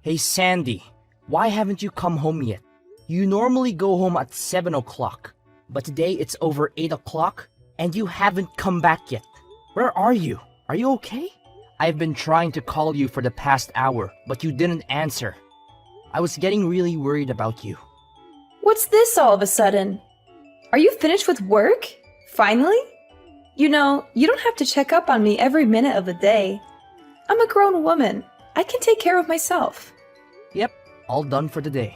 Hey Sandy, why haven't you come home yet? You normally go home at 7 o'clock, but today it's over 8 o'clock and you haven't come back yet. Where are you? Are you okay? I've been trying to call you for the past hour, but you didn't answer. I was getting really worried about you. What's this all of a sudden? Are you finished with work? Finally? You know, you don't have to check up on me every minute of the day. I'm a grown woman. I can take care of myself. Yep, all done for the day.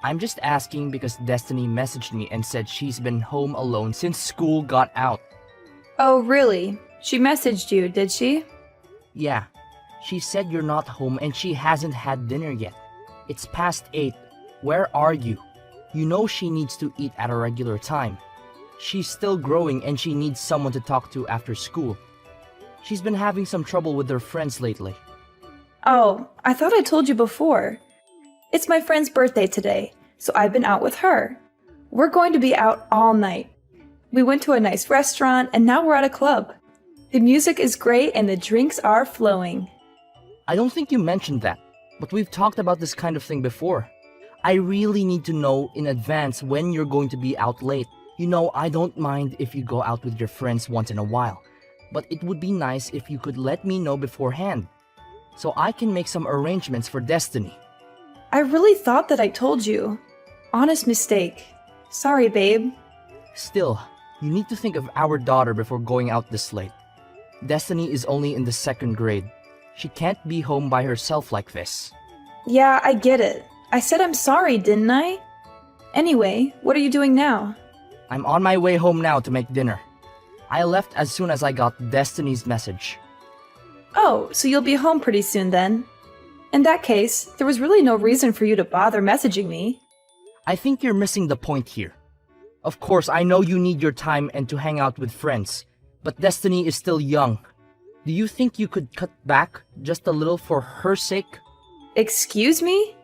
I'm just asking because Destiny messaged me and said she's been home alone since school got out. Oh, really? She messaged you, did she? Yeah, she said you're not home and she hasn't had dinner yet. It's past 8. Where are you? You know she needs to eat at a regular time. She's still growing and she needs someone to talk to after school. She's been having some trouble with her friends lately. Oh, I thought I told you before. It's my friend's birthday today, so I've been out with her. We're going to be out all night. We went to a nice restaurant and now we're at a club. The music is great and the drinks are flowing. I don't think you mentioned that, but we've talked about this kind of thing before. I really need to know in advance when you're going to be out late. You know, I don't mind if you go out with your friends once in a while, but it would be nice if you could let me know beforehand, so I can make some arrangements for Destiny. I really thought that I told you. Honest mistake. Sorry, babe. Still, you need to think of our daughter before going out this late. Destiny is only in the 2nd grade. She can't be home by herself like this. Yeah, I get it. I said I'm sorry, didn't I? Anyway, what are you doing now? I'm on my way home now to make dinner. I left as soon as I got Destiny's message. Oh, so you'll be home pretty soon then. In that case, there was really no reason for you to bother messaging me. I think you're missing the point here. Of course, I know you need your time and to hang out with friends, but Destiny is still young. Do you think you could cut back just a little for her sake? Excuse me?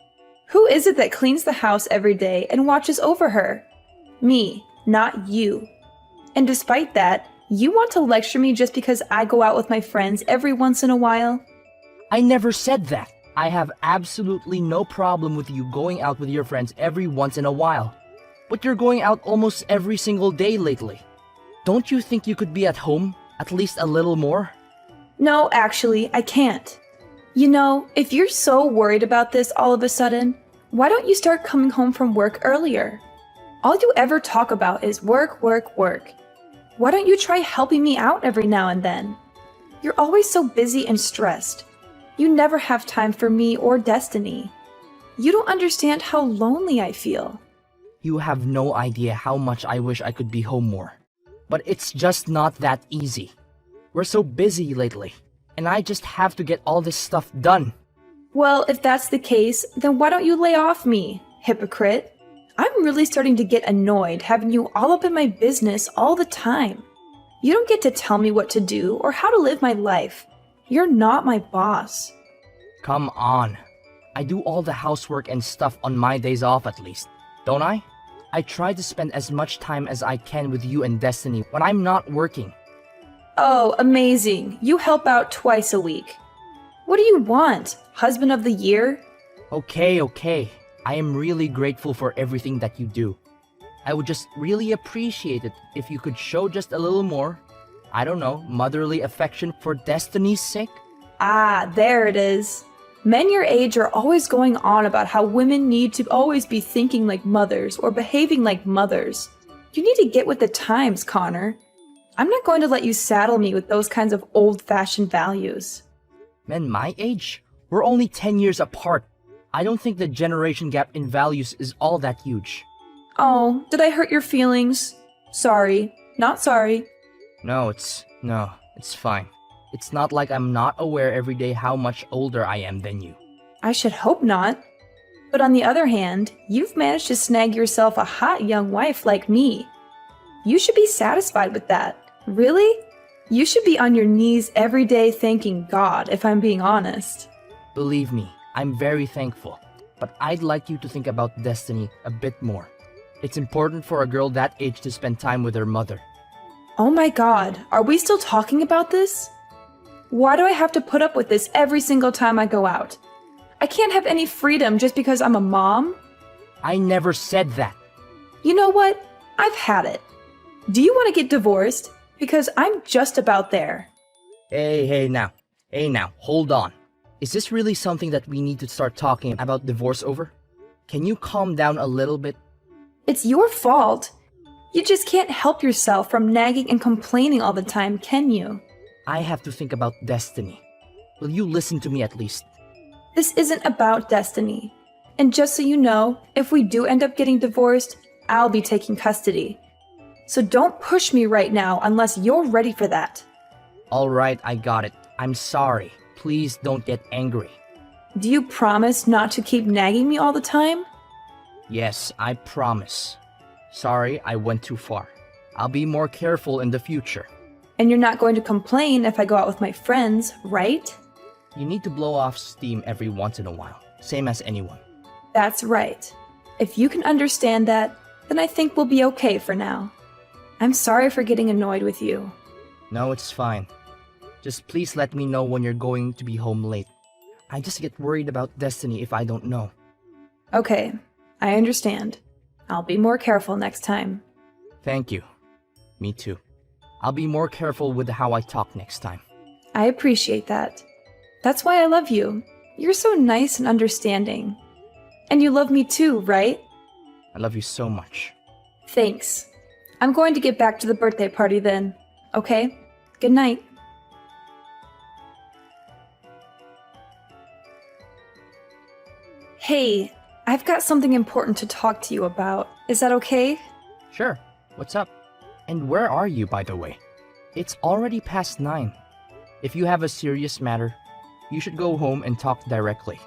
Who is it that cleans the house every day and watches over her? Me, not you. And despite that, you want to lecture me just because I go out with my friends every once in a while? I never said that. I have absolutely no problem with you going out with your friends every once in a while. But you're going out almost every single day lately. Don't you think you could be at home at least a little more? No, actually, I can't. You know, if you're so worried about this all of a sudden, why don't you start coming home from work earlier? All you ever talk about is work, work, work. Why don't you try helping me out every now and then? You're always so busy and stressed. You never have time for me or Destiny. You don't understand how lonely I feel. You have no idea how much I wish I could be home more. But it's just not that easy. We're so busy lately, and I just have to get all this stuff done. Well, if that's the case, then why don't you lay off me, hypocrite? I'm really starting to get annoyed having you all up in my business all the time. You don't get to tell me what to do or how to live my life. You're not my boss. Come on. I do all the housework and stuff on my days off at least, don't I? I try to spend as much time as I can with you and Destiny when I'm not working. Oh, amazing. You help out twice a week. What do you want? Husband of the year? Okay. I am really grateful for everything that you do. I would just really appreciate it if you could show just a little more, I don't know, motherly affection for Destiny's sake? Ah, there it is. Men your age are always going on about how women need to always be thinking like mothers or behaving like mothers. You need to get with the times, Connor. I'm not going to let you saddle me with those kinds of old-fashioned values. Men my age? We're only 10 years apart. I don't think the generation gap in values is all that huge. Oh, did I hurt your feelings? Sorry. Not sorry. No, it's fine. It's not like I'm not aware every day how much older I am than you. I should hope not. But on the other hand, you've managed to snag yourself a hot young wife like me. You should be satisfied with that. Really? You should be on your knees every day thanking God, if I'm being honest. Believe me, I'm very thankful. But I'd like you to think about Destiny a bit more. It's important for a girl that age to spend time with her mother. Oh my God, are we still talking about this? Why do I have to put up with this every single time I go out? I can't have any freedom just because I'm a mom. I never said that. You know what? I've had it. Do you want to get divorced? Because I'm just about there. Hey now, hold on. Is this really something that we need to start talking about divorce over? Can you calm down a little bit? It's your fault. You just can't help yourself from nagging and complaining all the time, can you? I have to think about destiny. Will you listen to me at least? This isn't about destiny. And just so you know, if we do end up getting divorced, I'll be taking custody. So don't push me right now unless you're ready for that. Alright, I got it. I'm sorry. Please don't get angry. Do you promise not to keep nagging me all the time? Yes, I promise. Sorry, I went too far. I'll be more careful in the future. And you're not going to complain if I go out with my friends, right? You need to blow off steam every once in a while, same as anyone. That's right. If you can understand that, then I think we'll be okay for now. I'm sorry for getting annoyed with you. No, it's fine. Just please let me know when you're going to be home late. I just get worried about Destiny if I don't know. Okay, I understand. I'll be more careful next time. Thank you. Me too. I'll be more careful with how I talk next time. I appreciate that. That's why I love you. You're so nice and understanding. And you love me too, right? I love you so much. Thanks. I'm going to get back to the birthday party then. Okay? Good night. Hey, I've got something important to talk to you about. Is that okay? Sure. What's up? And where are you, by the way? It's already past 9. If you have a serious matter, you should go home and talk directly.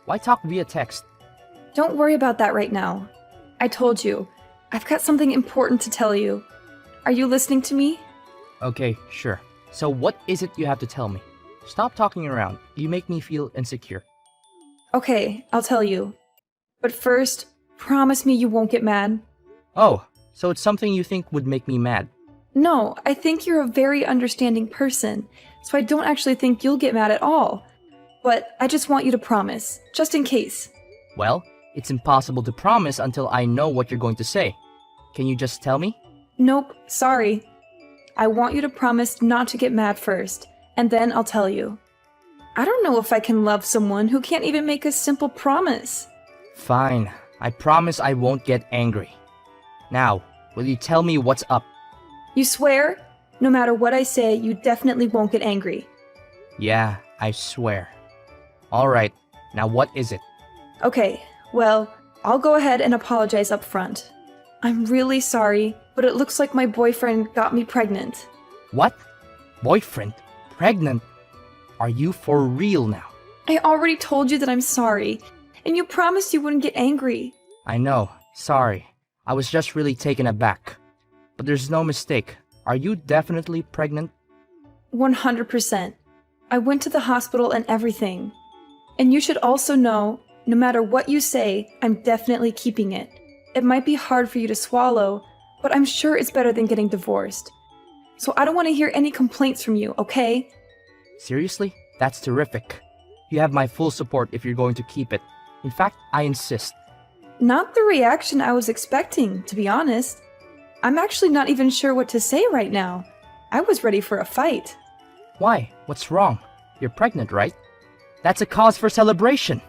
Why talk via text? Don't worry about that right now. I told you, I've got something important to tell you. Are you listening to me? Okay, sure. So what is it you have to tell me? Stop talking around. You make me feel insecure. Okay, I'll tell you. But first, promise me you won't get mad. Oh, so it's something you think would make me mad. No, I think you're a very understanding person, so I don't actually think you'll get mad at all. But I just want you to promise, just in case. Well, it's impossible to promise until I know what you're going to say. Can you just tell me? Nope, sorry. I want you to promise not to get mad first, and then I'll tell you. I don't know if I can love someone who can't even make a simple promise. Fine. I promise I won't get angry. Now, will you tell me what's up? You swear? No matter what I say, you definitely won't get angry. Yeah, I swear. Alright, now what is it? Okay, well, I'll go ahead and apologize up front. I'm really sorry, but it looks like my boyfriend got me pregnant. What? Boyfriend? Pregnant? Are you for real now? I already told you that I'm sorry, and you promised you wouldn't get angry. I know, sorry. I was just really taken aback. But there's no mistake. Are you definitely pregnant? 100%. I went to the hospital and everything. And you should also know, no matter what you say, I'm definitely keeping it. It might be hard for you to swallow, but I'm sure it's better than getting divorced. So I don't want to hear any complaints from you, okay? Seriously? That's terrific. You have my full support if you're going to keep it. In fact, I insist. Not the reaction I was expecting, to be honest. I'm actually not even sure what to say right now. I was ready for a fight. Why? What's wrong? You're pregnant, right? That's a cause for celebration.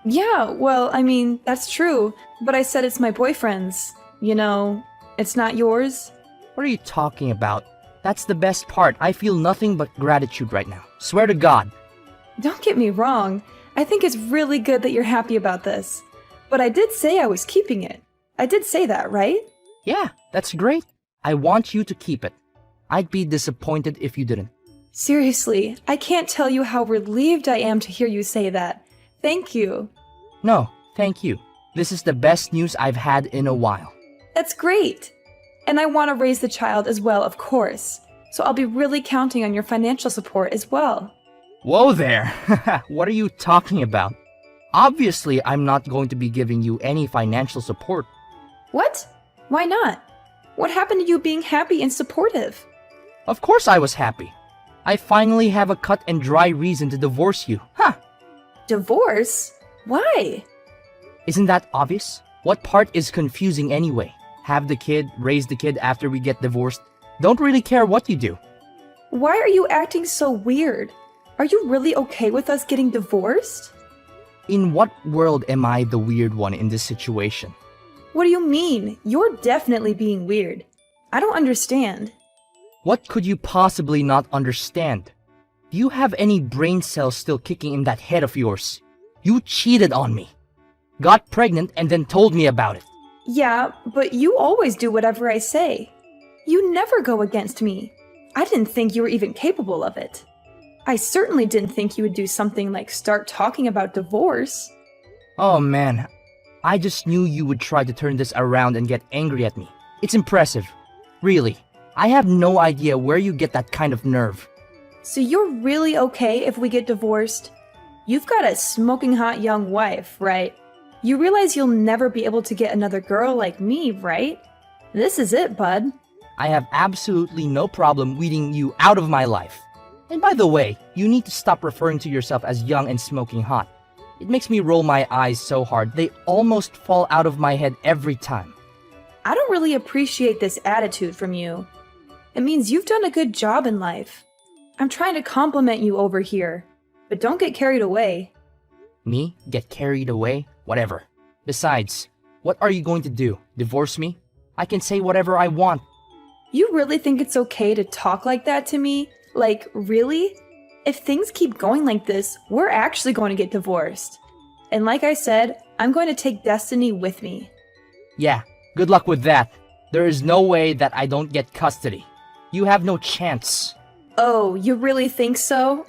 Yeah, well, I mean, that's true, but I said it's my boyfriend's. You know, it's not yours. What are you talking about? That's the best part. I feel nothing but gratitude right now. Swear to God. Don't get me wrong. I think it's really good that you're happy about this. But I did say I was keeping it. I did say that, right? Yeah, that's great. I want you to keep it. I'd be disappointed if you didn't. Seriously, I can't tell you how relieved I am to hear you say that. Thank you. No, thank you. This is the best news I've had in a while. That's great. And I want to raise the child as well, of course. So I'll be really counting on your financial support as well. Whoa there! What are you talking about? Obviously, I'm not going to be giving you any financial support. What? Why not? What happened to you being happy and supportive? Of course I was happy. I finally have a cut and dry reason to divorce you. Huh! Divorce? Why? Isn't that obvious? What part is confusing anyway? Have the kid, raise the kid after we get divorced. Don't really care what you do. Why are you acting so weird? Are you really okay with us getting divorced? In what world am I the weird one in this situation? What do you mean? You're definitely being weird. I don't understand. What could you possibly not understand? Do you have any brain cells still kicking in that head of yours? You cheated on me. Got pregnant and then told me about it. Yeah, but you always do whatever I say. You never go against me. I didn't think you were even capable of it. I certainly didn't think you would do something like start talking about divorce. Oh man, I just knew you would try to turn this around and get angry at me. It's impressive. Really, I have no idea where you get that kind of nerve. So you're really okay if we get divorced? You've got a smoking hot young wife, right? You realize you'll never be able to get another girl like me, right? This is it, bud. I have absolutely no problem weeding you out of my life. And by the way, you need to stop referring to yourself as young and smoking hot. It makes me roll my eyes so hard they almost fall out of my head every time. I don't really appreciate this attitude from you. It means you've done a good job in life. I'm trying to compliment you over here, but don't get carried away. Me? Get carried away? Whatever. Besides, what are you going to do? Divorce me? I can say whatever I want. You really think it's okay to talk like that to me? Like, really? If things keep going like this, we're actually going to get divorced. And like I said, I'm going to take Destiny with me. Yeah, good luck with that. There is no way that I don't get custody. You have no chance. Oh, you really think so?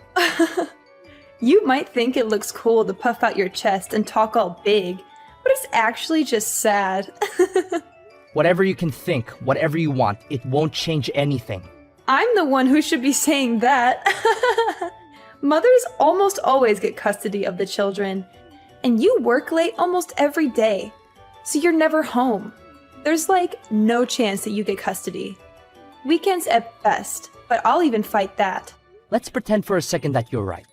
You might think it looks cool to puff out your chest and talk all big, but it's actually just sad. Whatever you can think, whatever you want, it won't change anything. I'm the one who should be saying that. Mothers almost always get custody of the children, and you work late almost every day, so you're never home. There's like no chance that you get custody. Weekends at best, but I'll even fight that. Let's pretend for a second that you're right.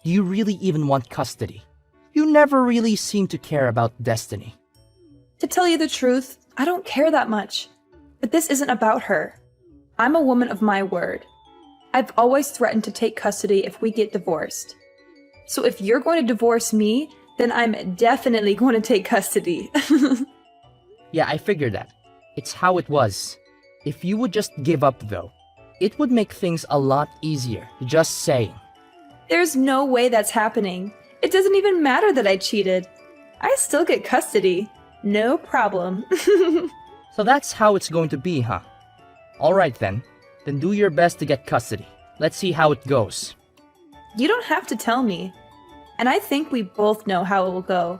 Do you really even want custody? You never really seem to care about Destiny. To tell you the truth, I don't care that much. But this isn't about her. I'm a woman of my word. I've always threatened to take custody if we get divorced. So if you're going to divorce me, then I'm definitely going to take custody. Yeah, I figured that. It's how it was. If you would just give up though, it would make things a lot easier, just saying. There's no way that's happening. It doesn't even matter that I cheated. I still get custody. No problem. So that's how it's going to be, huh? Alright then. Then do your best to get custody. Let's see how it goes. You don't have to tell me. And I think we both know how it will go.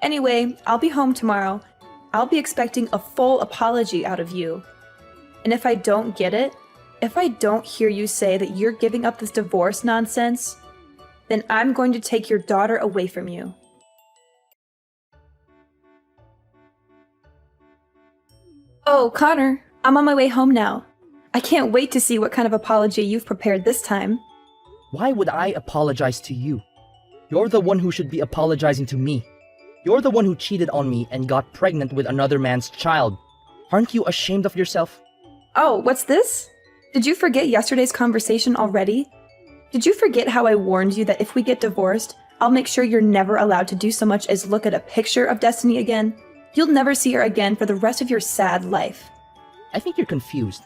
Anyway, I'll be home tomorrow. I'll be expecting a full apology out of you. And if I don't get it, if I don't hear you say that you're giving up this divorce nonsense, then I'm going to take your daughter away from you. Oh, Connor, I'm on my way home now. I can't wait to see what kind of apology you've prepared this time. Why would I apologize to you? You're the one who should be apologizing to me. You're the one who cheated on me and got pregnant with another man's child. Aren't you ashamed of yourself? Oh, what's this? Did you forget yesterday's conversation already? Did you forget how I warned you that if we get divorced, I'll make sure you're never allowed to do so much as look at a picture of Destiny again? You'll never see her again for the rest of your sad life. I think you're confused.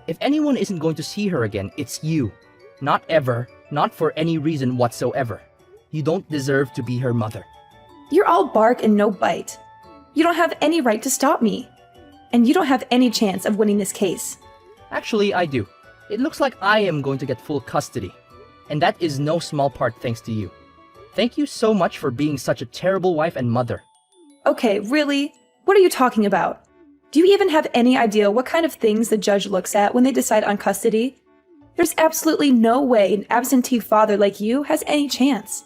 If anyone isn't going to see her again, it's you. Not ever, not for any reason whatsoever. You don't deserve to be her mother. You're all bark and no bite. You don't have any right to stop me. And you don't have any chance of winning this case. Actually, I do. It looks like I am going to get full custody. And that is no small part thanks to you. Thank you so much for being such a terrible wife and mother. Okay, really? What are you talking about? Do you even have any idea what kind of things the judge looks at when they decide on custody? There's absolutely no way an absentee father like you has any chance.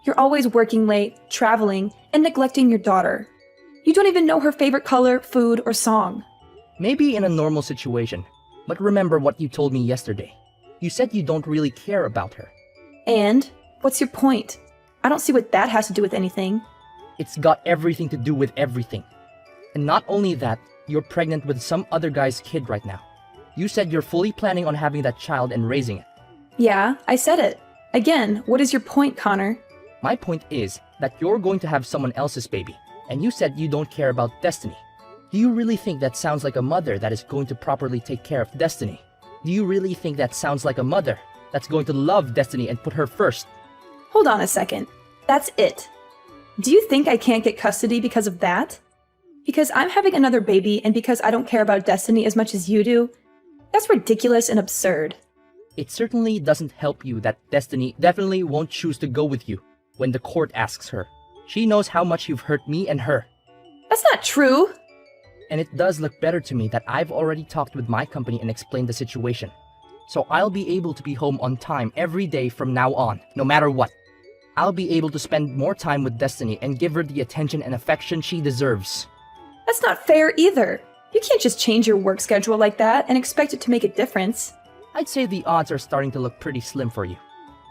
You're always working late, traveling, and neglecting your daughter. You don't even know her favorite color, food, or song. Maybe in a normal situation, but remember what you told me yesterday. You said you don't really care about her. And? What's your point? I don't see what that has to do with anything. It's got everything to do with everything. And not only that, you're pregnant with some other guy's kid right now. You said you're fully planning on having that child and raising it. Yeah, I said it. Again, what is your point, Connor? My point is that you're going to have someone else's baby, and you said you don't care about Destiny. Do you really think that sounds like a mother that is going to properly take care of Destiny? Do you really think that sounds like a mother that's going to love Destiny and put her first? Hold on a second. That's it. Do you think I can't get custody because of that? Because I'm having another baby and because I don't care about Destiny as much as you do? That's ridiculous and absurd. It certainly doesn't help you that Destiny definitely won't choose to go with you when the court asks her. She knows how much you've hurt me and her. That's not true. And it does look better to me that I've already talked with my company and explained the situation. So I'll be able to be home on time every day from now on, no matter what. I'll be able to spend more time with Destiny and give her the attention and affection she deserves. That's not fair either. You can't just change your work schedule like that and expect it to make a difference. I'd say the odds are starting to look pretty slim for you.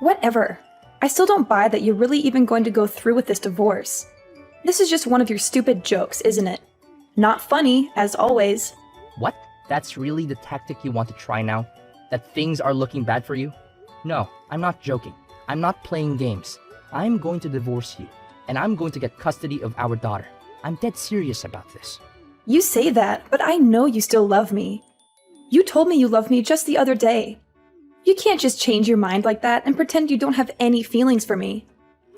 Whatever. I still don't buy that you're really even going to go through with this divorce. This is just one of your stupid jokes, isn't it? Not funny, as always. What? That's really the tactic you want to try now? That things are looking bad for you? No, I'm not joking. I'm not playing games. I'm going to divorce you, and I'm going to get custody of our daughter. I'm dead serious about this. You say that, but I know you still love me. You told me you love me just the other day. You can't just change your mind like that and pretend you don't have any feelings for me.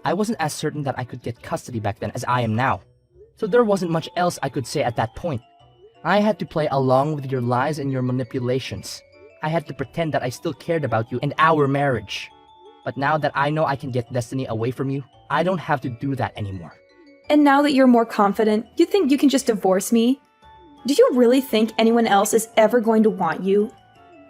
I wasn't as certain that I could get custody back then as I am now. So there wasn't much else I could say at that point. I had to play along with your lies and your manipulations. I had to pretend that I still cared about you and our marriage. But now that I know I can get Destiny away from you, I don't have to do that anymore. And now that you're more confident, you think you can just divorce me? Do you really think anyone else is ever going to want you?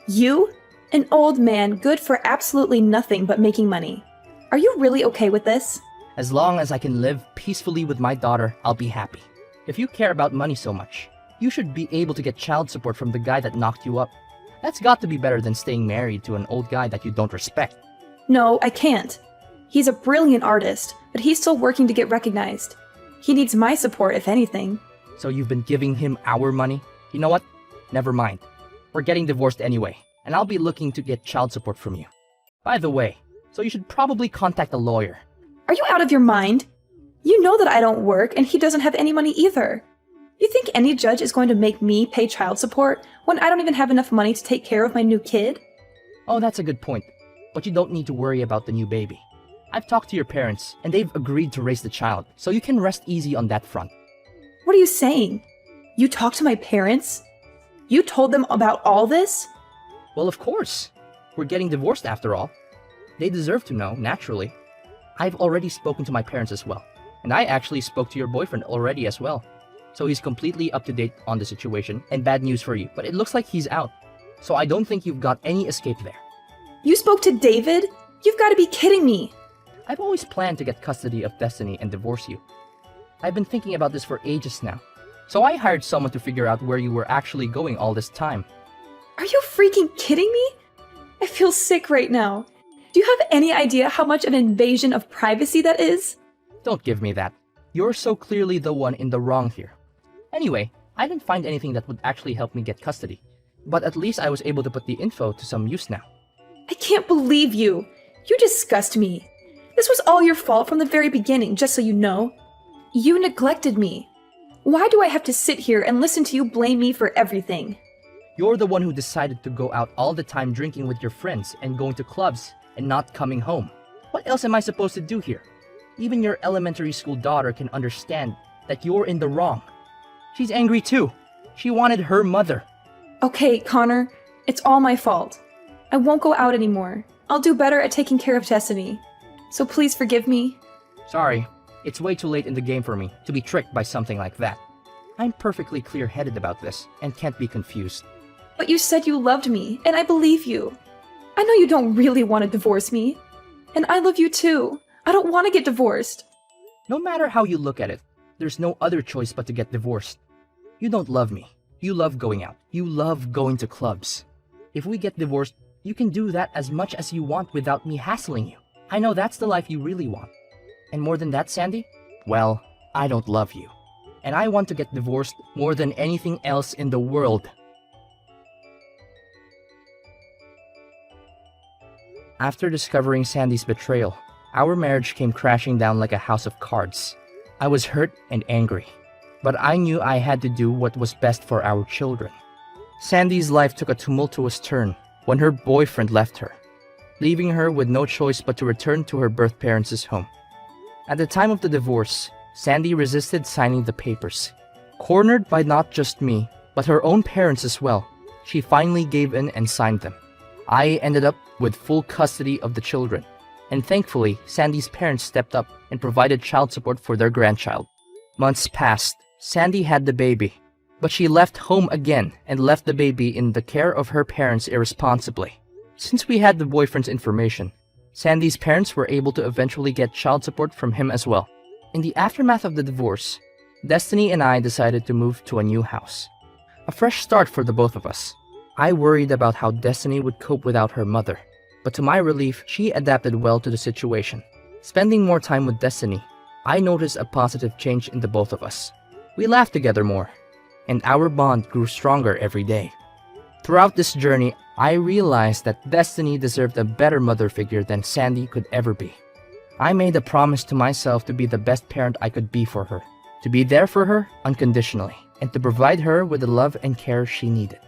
You? An old man good for absolutely nothing but making money. Are you really okay with this? As long as I can live peacefully with my daughter, I'll be happy. If you care about money so much, you should be able to get child support from the guy that knocked you up. That's got to be better than staying married to an old guy that you don't respect. No, I can't. He's a brilliant artist, but he's still working to get recognized. He needs my support, if anything. So you've been giving him our money? You know what? Never mind. We're getting divorced anyway, and I'll be looking to get child support from you. By the way, so you should probably contact a lawyer. Are you out of your mind? You know that I don't work and he doesn't have any money either. You think any judge is going to make me pay child support when I don't even have enough money to take care of my new kid? Oh, that's a good point. But you don't need to worry about the new baby. I've talked to your parents, and they've agreed to raise the child, so you can rest easy on that front. What are you saying? You talked to my parents? You told them about all this? Well, of course. We're getting divorced after all. They deserve to know, naturally. I've already spoken to my parents as well, and I actually spoke to your boyfriend already as well. So he's completely up to date on the situation, and bad news for you, but it looks like he's out. So I don't think you've got any escape there. You spoke to David? You've got to be kidding me. I've always planned to get custody of Destiny and divorce you. I've been thinking about this for ages now. So I hired someone to figure out where you were actually going all this time. Are you freaking kidding me? I feel sick right now. Do you have any idea how much of an invasion of privacy that is? Don't give me that. You're so clearly the one in the wrong here. Anyway, I didn't find anything that would actually help me get custody. But at least I was able to put the info to some use now. I can't believe you. You disgust me. This was all your fault from the very beginning, just so you know. You neglected me. Why do I have to sit here and listen to you blame me for everything? You're the one who decided to go out all the time drinking with your friends and going to clubs and not coming home. What else am I supposed to do here? Even your elementary school daughter can understand that you're in the wrong. She's angry too. She wanted her mother. Okay, Connor, it's all my fault. I won't go out anymore. I'll do better at taking care of Destiny. So please forgive me. Sorry, it's way too late in the game for me to be tricked by something like that. I'm perfectly clear-headed about this and can't be confused. But you said you loved me, and I believe you. I know you don't really want to divorce me. And I love you too. I don't want to get divorced. No matter how you look at it, there's no other choice but to get divorced. You don't love me. You love going out. You love going to clubs. If we get divorced, you can do that as much as you want without me hassling you. I know that's the life you really want. And more than that, Sandy? Well, I don't love you. And I want to get divorced more than anything else in the world. After discovering Sandy's betrayal, our marriage came crashing down like a house of cards. I was hurt and angry, but I knew I had to do what was best for our children. Sandy's life took a tumultuous turn when her boyfriend left her, leaving her with no choice but to return to her birth parents' home. At the time of the divorce, Sandy resisted signing the papers. Cornered by not just me, but her own parents as well, she finally gave in and signed them. I ended up with full custody of the children, and thankfully, Sandy's parents stepped up and provided child support for their grandchild. Months passed. Sandy had the baby, but she left home again and left the baby in the care of her parents irresponsibly. Since we had the boyfriend's information, Sandy's parents were able to eventually get child support from him as well. In the aftermath of the divorce, Destiny and I decided to move to a new house. A fresh start for the both of us. I worried about how Destiny would cope without her mother, but to my relief, she adapted well to the situation. Spending more time with Destiny, I noticed a positive change in the both of us. We laughed together more, and our bond grew stronger every day. Throughout this journey, I realized that Destiny deserved a better mother figure than Sandy could ever be. I made a promise to myself to be the best parent I could be for her, to be there for her unconditionally, and to provide her with the love and care she needed.